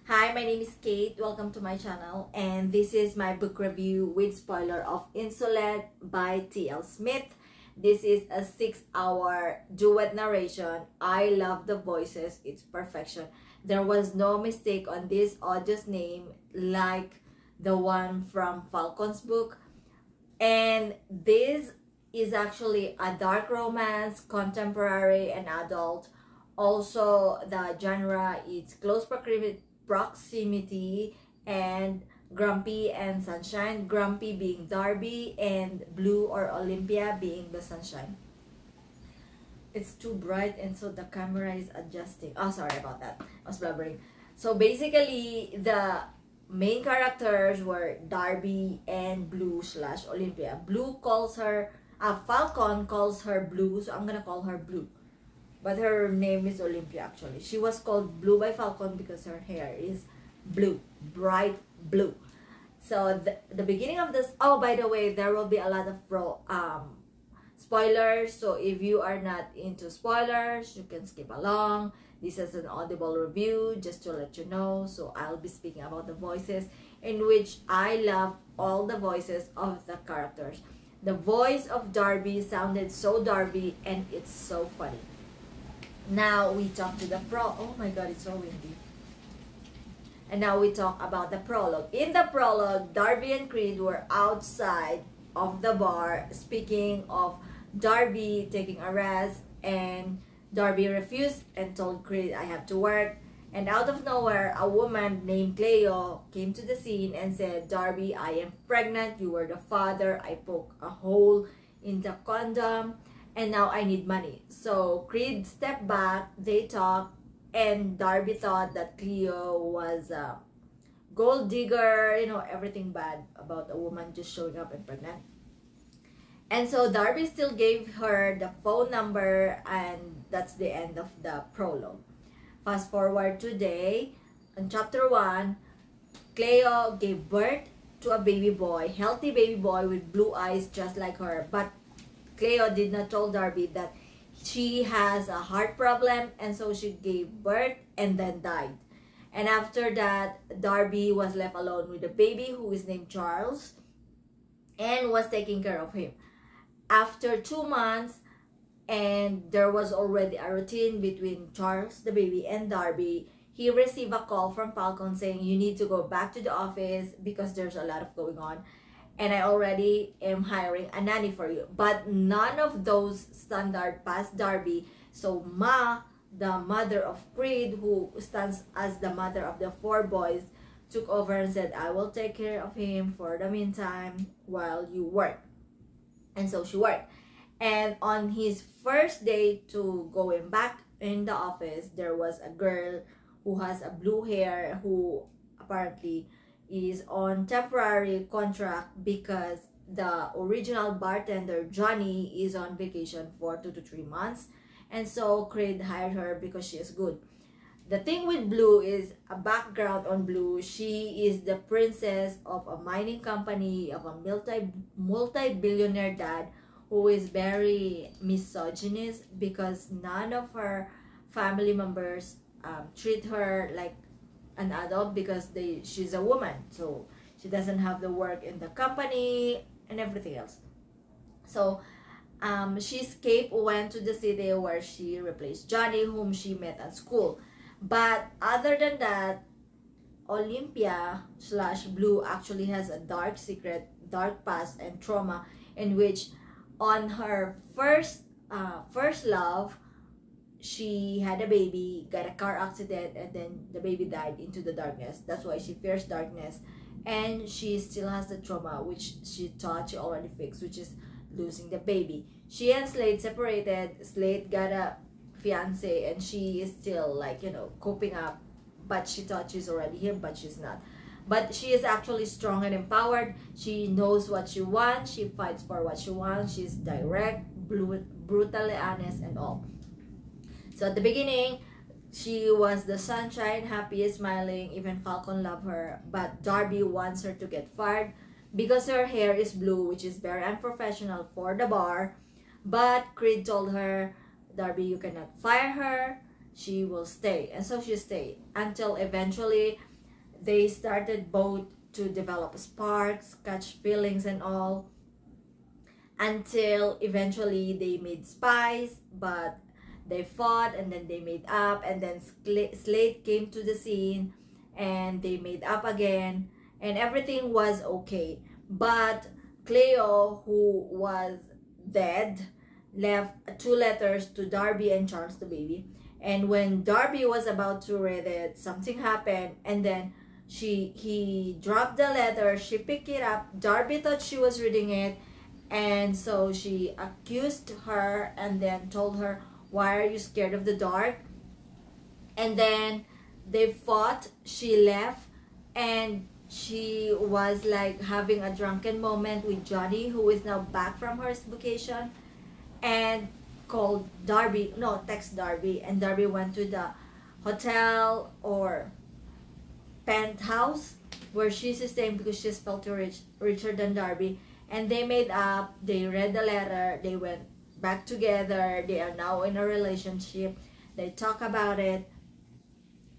Hi, my name is Kate. Welcome to my channel, and this is my book review with spoiler of Insolent by T.L. Smith. This is a 6-hour duet narration. I love the voices. It's perfection. There was no mistake on this author's name like the one from Falcon's book. And this is actually a dark romance, contemporary and adult. Also, the genre is close proximity and Grumpy and Sunshine. Grumpy being Darby and Blue or Olympia being the sunshine. It's too bright and so the camera is adjusting. Oh, sorry about that. I was blubbering. So basically, the main characters were Darby and Blue / Olympia. Blue calls her, Falcon calls her Blue, so I'm gonna call her Blue. But her name is Olympia actually. She was called Blue by Falcon because her hair is blue, bright blue. So the beginning of this, oh, by the way, there will be a lot of spoilers. So if you are not into spoilers, you can skip along. This is an Audible review, just to let you know. So I'll be speaking about the voices, in which I love all the voices of the characters. The voice of Darby sounded so Darby, and it's so funny. Now we talk to the oh my god, it's so windy. And now we talk about the prologue. In the prologue, Darby and Creed were outside of the bar, speaking of Darby taking a rest, and Darby refused and told Creed, I have to work. And out of nowhere, a woman named Cleo came to the scene and said, Darby, I am pregnant, you were the father, I poked a hole in the condom, and now I need money. So Creed stepped back, they talked, and Darby thought that Cleo was a gold digger, you know, everything bad about a woman just showing up and pregnant. And so Darby still gave her the phone number, and that's the end of the prologue. Fast forward today, in chapter 1, Cleo gave birth to a baby boy, healthy baby boy with blue eyes just like her. But Cleo did not tell Darby that she has a heart problem, and so she gave birth and then died. And after that, Darby was left alone with the baby, who is named Charles, and was taking care of him. After 2 months, and there was already a routine between Charles, the baby, and Darby, he received a call from Falcon saying, you need to go back to the office because there's a lot of going on, and I already am hiring a nanny for you. But none of those standard passed Darby. So Ma, the mother of Creed, who stands as the mother of the 4 boys, took over and said, I will take care of him for the meantime while you work. And so she worked. And on his first day to going back in the office, there was a girl who has a blue hair who apparently is on temporary contract because the original bartender Johnny is on vacation for 2 to 3 months, and so Creed hired her because she is good. The thing with Blue is a background on Blue. She is the princess of a mining company, of a multi-billionaire dad who is very misogynist because none of her family members treat her like an adult because she's a woman, so she doesn't have the work in the company and everything else. So she escaped, went to the city where she replaced Johnny, whom she met at school. But other than that, Olympia / Blue actually has a dark secret, dark past and trauma, in which on her first love, she had a baby, got a car accident, and then the baby died into the darkness. That's why she fears darkness, and she still has the trauma which she thought she already fixed, which is losing the baby. She and Slade separated. Slade got a fiance, and she is still, like, you know, coping up, but she thought she's already here, but she's not. But she is actually strong and empowered. She knows what she wants. She fights for what she wants. She's direct, brutally honest, and all. So at the beginning, she was the sunshine, happy, smiling. Even Falcon loved her. But Darby wants her to get fired because her hair is blue, which is very unprofessional for the bar. But Creed told her, Darby, you cannot fire her. She will stay. And so she stayed until eventually they started both to develop sparks, catch feelings and all, until eventually they made spies, but they fought and then they made up, and then Slate came to the scene and they made up again, and everything was okay. But Cleo, who was dead, left 2 letters to Darby and Charles the baby. And when Darby was about to read it, something happened, and then he dropped the letter. She picked it up. Darby thought she was reading it, and so she accused her and then told her, why are you scared of the dark? And then they fought. She left, and she was like having a drunken moment with Johnny, who is now back from her vacation, and called Darby, no, text Darby, and Darby went to the hotel or penthouse where she's staying because she's felt richer than Darby, and they made up. They read the letter, they went back together, they are now in a relationship, they talk about it.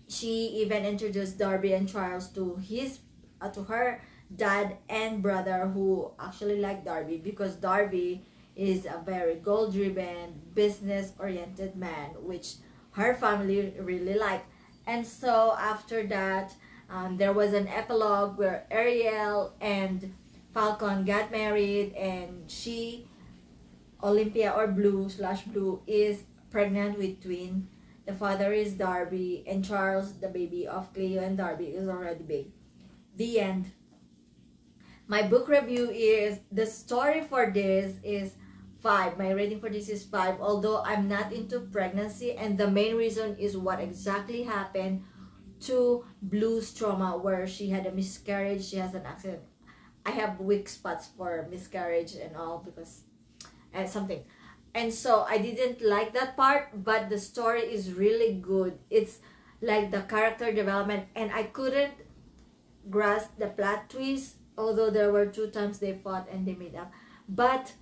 She even introduced Darby and Charles to her dad and brother, who actually like Darby because Darby is a very goal-driven, business-oriented man, which her family really liked. And so after that, there was an epilogue where Ariel and Falcon got married, and she, Olympia or Blue is pregnant with twin. The father is Darby, and Charles, the baby of Cleo and Darby, is already big. The end. My book review is, the story for this is 5. My rating for this is 5, although I'm not into pregnancy, and the main reason is what exactly happened to Blue's trauma, where she had a miscarriage, she has an accident. I have weak spots for miscarriage and all because something, and so I didn't like that part, but the story is really good. It's like the character development, and I couldn't grasp the plot twist, although there were 2 times they fought and they made up, but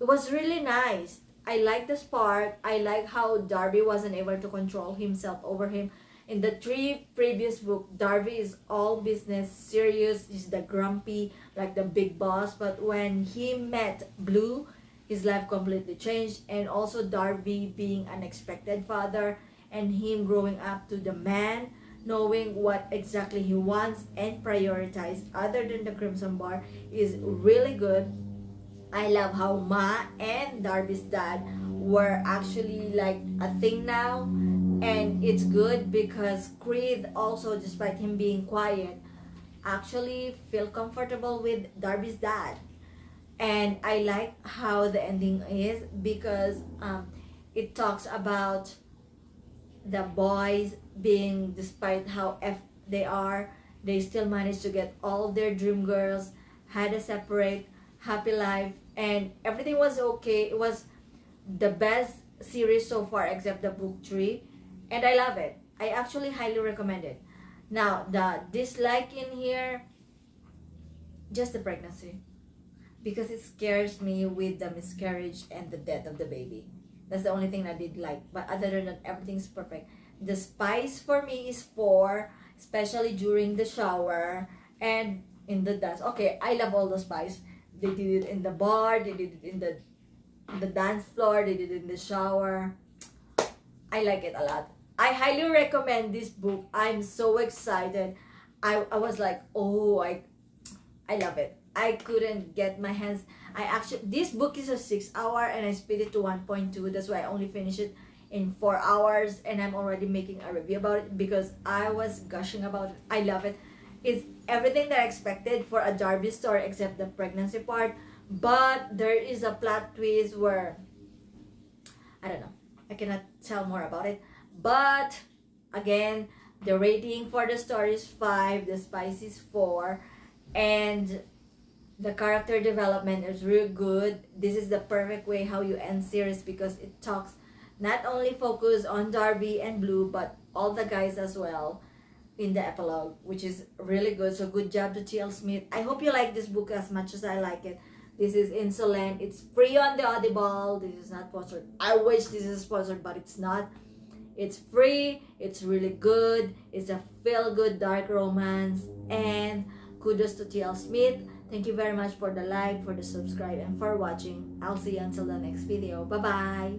it was really nice. I like the spark. I like how Darby wasn't able to control himself over him. In the 3 previous books, Darby is all business, serious, he's the grumpy, like the big boss, but when he met Blue, his life completely changed. And also Darby being an unexpected father, and him growing up to the man, knowing what exactly he wants and prioritize other than the Crimson Bar, is really good. I love how Ma and Darby's dad were actually like a thing now, and it's good because Creed also, despite him being quiet, actually feel comfortable with Darby's dad. And I like how the ending is because it talks about the boys being, despite how they are, they still managed to get all their dream girls, had a separate happy life, and everything was okay. It was the best series so far except the book 3, and I love it. I actually highly recommend it. Now, the dislike in here, just the pregnancy, because it scares me with the miscarriage and the death of the baby. That's the only thing I did like, but other than that, everything's perfect. The spice for me is 4, especially during the shower and in the dance. Okay, I love all the spice. They did it in the bar, they did it in the dance floor, they did it in the shower. I like it a lot. I highly recommend this book. I'm so excited. I was like, oh, I love it. I couldn't get my hands. This book is a 6 hour and I speed it to 1.2. That's why I only finished it in 4 hours, and I'm already making a review about it because I was gushing about it. I love it. It's everything that I expected for a Darby story except the pregnancy part, but there is a plot twist where I don't know, I cannot tell more about it. But again, the rating for the story is 5, the spice is 4, and the character development is real good. This is the perfect way how you end series because it talks not only focus on Darby and Blue but all the guys as well in the epilogue, which is really good. So good job to T.L. Smith. I hope you like this book as much as I like it. This is Insolent. It's free on the Audible. This is not sponsored. I wish this is sponsored, but it's not. It's free, it's really good, it's a feel-good dark romance, and kudos to TL Smith. Thank you very much for the like, for the subscribe, and for watching. I'll see you until the next video. Bye-bye!